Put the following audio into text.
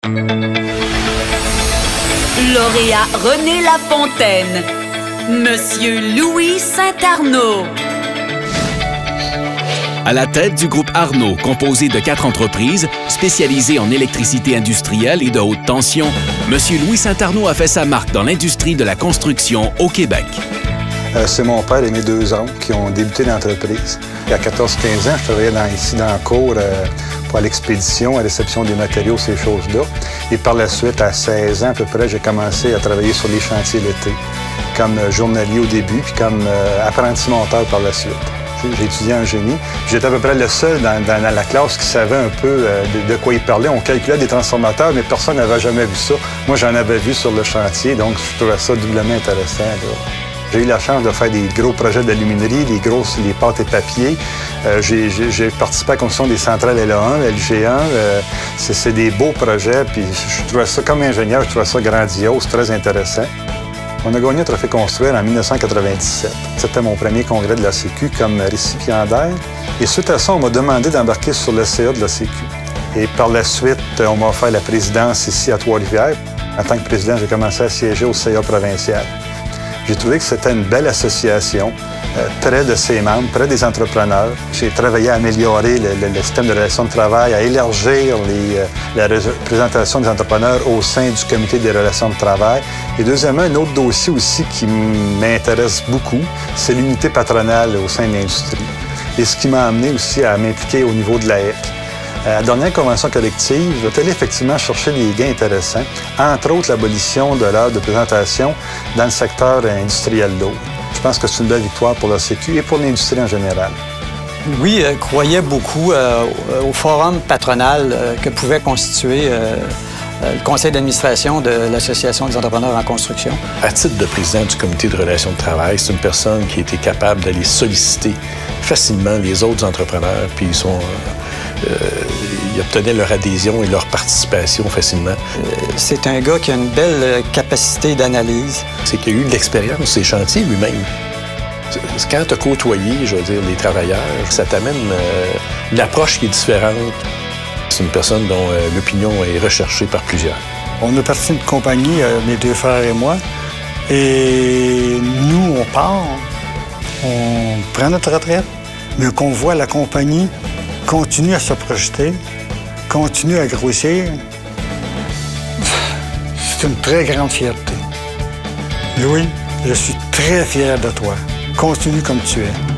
Lauréat René Lafontaine, Monsieur Louis Saint-Arnaud. À la tête du groupe Arnaud, composé de 4 entreprises spécialisées en électricité industrielle et de haute tension, M. Louis Saint-Arnaud a fait sa marque dans l'industrie de la construction au Québec. C'est mon père et mes 2 oncles qui ont débuté l'entreprise. Il y a 14-15 ans, je travaillais ici dans la cour pour l'expédition, à la réception des matériaux, ces choses-là. Et par la suite, à 16 ans à peu près, j'ai commencé à travailler sur les chantiers l'été, comme journalier au début, puis comme apprenti monteur par la suite. J'ai étudié en génie. J'étais à peu près le seul dans la classe qui savait un peu de quoi il parlait. On calculait des transformateurs, mais personne n'avait jamais vu ça. Moi, j'en avais vu sur le chantier, donc je trouvais ça doublement intéressant. J'ai eu la chance de faire des gros projets d'aluminerie, les pâtes et papiers. J'ai participé à la construction des centrales LA1, LG1. C'est des beaux projets, puis je trouvais ça, comme ingénieur, je trouvais ça grandiose, très intéressant. On a gagné le Trophée Construire en 1997. C'était mon premier congrès de la Sécu comme récipiendaire. Et suite à ça, on m'a demandé d'embarquer sur le CA de la Sécu. Et par la suite, on m'a offert la présidence ici à Trois-Rivières. En tant que président, j'ai commencé à siéger au CA provincial. J'ai trouvé que c'était une belle association, près de ses membres, près des entrepreneurs. J'ai travaillé à améliorer le système de relations de travail, à élargir la représentation des entrepreneurs au sein du comité des relations de travail. Et deuxièmement, un autre dossier aussi qui m'intéresse beaucoup, c'est l'unité patronale au sein de l'industrie. Et ce qui m'a amené aussi à m'impliquer au niveau de la HEC. À la dernière convention collective, je allé effectivement chercher des gains intéressants, entre autres l'abolition de l'heure de présentation dans le secteur industriel lourd. Je pense que c'est une belle victoire pour la Sécu et pour l'industrie en général. Louis croyait beaucoup au forum patronal que pouvait constituer le conseil d'administration de l'Association des entrepreneurs en construction. À titre de président du comité de relations de travail, c'est une personne qui était capable d'aller solliciter facilement les autres entrepreneurs, puis ils obtenaient leur adhésion et leur participation facilement. C'est un gars qui a une belle capacité d'analyse. C'est qu'il a eu de l'expérience, ses chantiers lui-même. Quand tu as côtoyé, je veux dire, les travailleurs, ça t'amène une approche qui est différente. C'est une personne dont l'opinion est recherchée par plusieurs. On est parti d'une compagnie, mes 2 frères et moi, et nous, on part, on prend notre retraite, mais qu'on voit la compagnie continue à se projeter, continue à grossir. C'est une très grande fierté. Louis, je suis très fier de toi. Continue comme tu es.